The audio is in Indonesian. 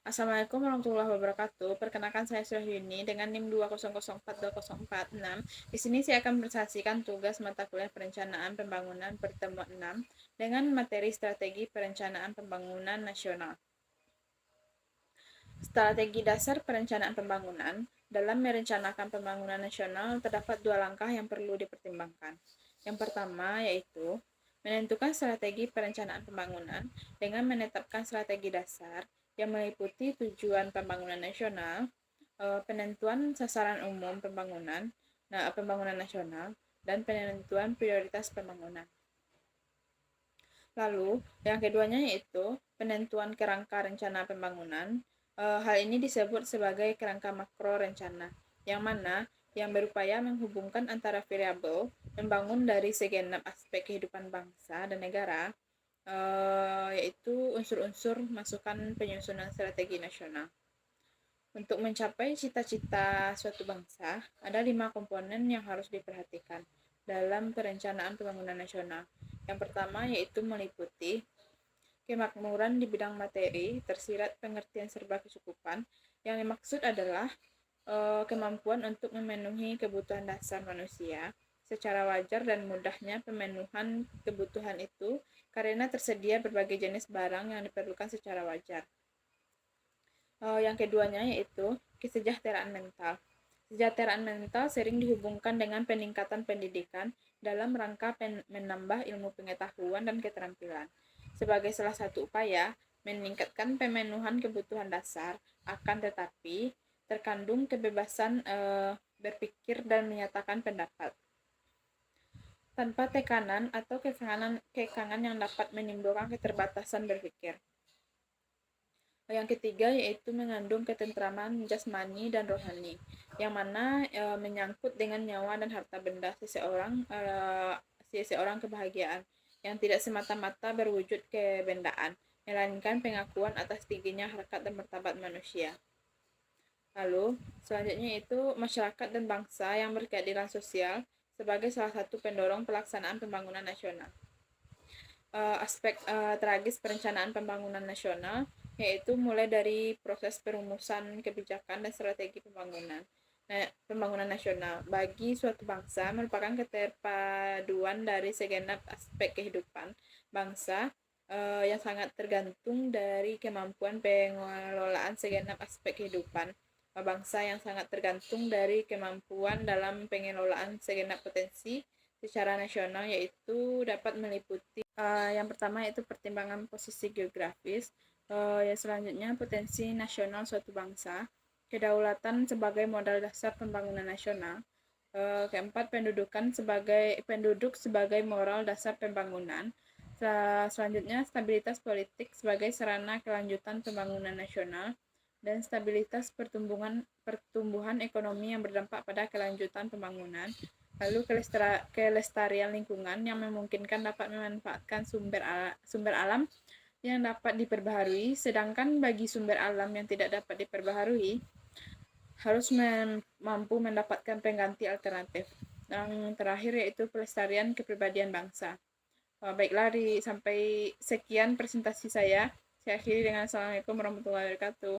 Assalamualaikum warahmatullahi wabarakatuh. Perkenalkan saya Syahrini dengan NIM 200420446. Di sini saya akan mempresentasikan tugas mata kuliah Perencanaan Pembangunan pertemuan 6 dengan materi Strategi Perencanaan Pembangunan Nasional. Strategi dasar perencanaan pembangunan. Dalam merencanakan pembangunan nasional, terdapat dua langkah yang perlu dipertimbangkan. Yang pertama yaitu menentukan strategi perencanaan pembangunan dengan menetapkan strategi dasar yang meliputi tujuan pembangunan nasional, penentuan sasaran umum pembangunan nasional, dan penentuan prioritas pembangunan. Lalu, yang keduanya yaitu penentuan kerangka rencana pembangunan. Hal ini disebut sebagai kerangka makro rencana, yang mana yang berupaya menghubungkan antara variabel membangun dari segenap aspek kehidupan bangsa dan negara, yaitu unsur-unsur masukan penyusunan strategi nasional. Untuk mencapai cita-cita suatu bangsa, ada 5 komponen yang harus diperhatikan dalam perencanaan pembangunan nasional. Yang pertama yaitu meliputi kemakmuran di bidang materi, tersirat pengertian serba kecukupan. Yang dimaksud adalah kemampuan untuk memenuhi kebutuhan dasar manusia secara wajar dan mudahnya pemenuhan kebutuhan itu karena tersedia berbagai jenis barang yang diperlukan secara wajar. Yang keduanya yaitu kesejahteraan mental. Kesejahteraan mental sering dihubungkan dengan peningkatan pendidikan dalam rangka menambah ilmu pengetahuan dan keterampilan. Sebagai salah satu upaya meningkatkan pemenuhan kebutuhan dasar, akan tetapi terkandung kebebasan berpikir dan menyatakan pendapat tanpa tekanan atau kekangan yang dapat menimbulkan keterbatasan berpikir. Yang ketiga yaitu mengandung ketentraman jasmani dan rohani, yang mana menyangkut dengan nyawa dan harta benda seseorang kebahagiaan yang tidak semata-mata berwujud kebendaan, melainkan pengakuan atas tingginya harkat dan martabat manusia. Lalu selanjutnya itu masyarakat dan bangsa yang berkeadilan sosial sebagai salah satu pendorong pelaksanaan pembangunan nasional. Aspek tragis perencanaan pembangunan nasional yaitu mulai dari proses perumusan kebijakan dan strategi pembangunan nasional bagi suatu bangsa merupakan keterpaduan dari segenap aspek kehidupan bangsa yang sangat tergantung dari kemampuan pengelolaan segenap aspek kehidupan bangsa yang sangat tergantung dari kemampuan dalam pengelolaan segenap potensi secara nasional, yaitu dapat meliputi yang pertama yaitu pertimbangan posisi geografis, yang selanjutnya potensi nasional suatu bangsa, kedaulatan sebagai modal dasar pembangunan nasional, keempat penduduk sebagai moral dasar pembangunan, selanjutnya stabilitas politik sebagai sarana kelanjutan pembangunan nasional, dan stabilitas pertumbuhan ekonomi yang berdampak pada kelanjutan pembangunan. Lalu kelestarian lingkungan yang memungkinkan dapat memanfaatkan sumber alam yang dapat diperbaharui, sedangkan bagi sumber alam yang tidak dapat diperbaharui harus mampu mendapatkan pengganti alternatif. Yang terakhir yaitu pelestarian kepribadian bangsa. Baiklah, sampai sekian presentasi saya. Saya akhiri dengan Assalamualaikum warahmatullahi wabarakatuh.